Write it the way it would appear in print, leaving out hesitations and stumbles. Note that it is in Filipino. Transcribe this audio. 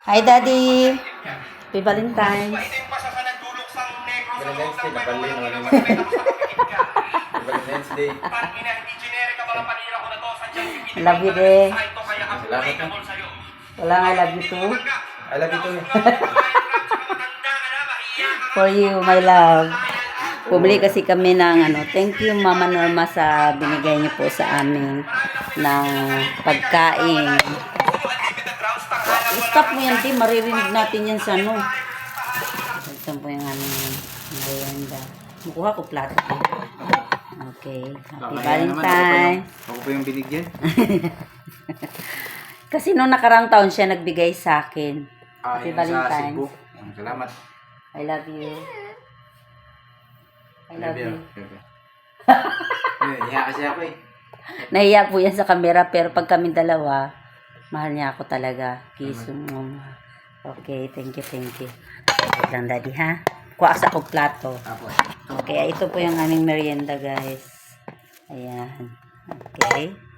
Hi, Daddy. Happy Valentine's. Valentine's Day, napali naman yung Valentine's Day. I love you, Dek. Salamat na. Wala nga, I love you too. I love you too. For you, my love. Bumili kasi kami ng thank you Mama Norma sa binigay niyo po sa amin ng pagkain. Stop mo yan, di. Maririnig natin yan sa Ito po yung merienda. Makuha ko plato. Okay. Happy Valentine. Ako po yung binigyan. Kasi noong nakarang taon siya nagbigay sa akin. Happy Valentine. Salamat. I love you. I love you. Hiya kasi ako eh. Nahiya po yan sa camera, pero pag kami dalawa, mahal niya ako talaga. Kiss mo. Okay, thank you. Wait lang, Daddy, ha? Kuha sa akong plato. Okay, ito po yung aming merienda, guys. Ayan. Okay.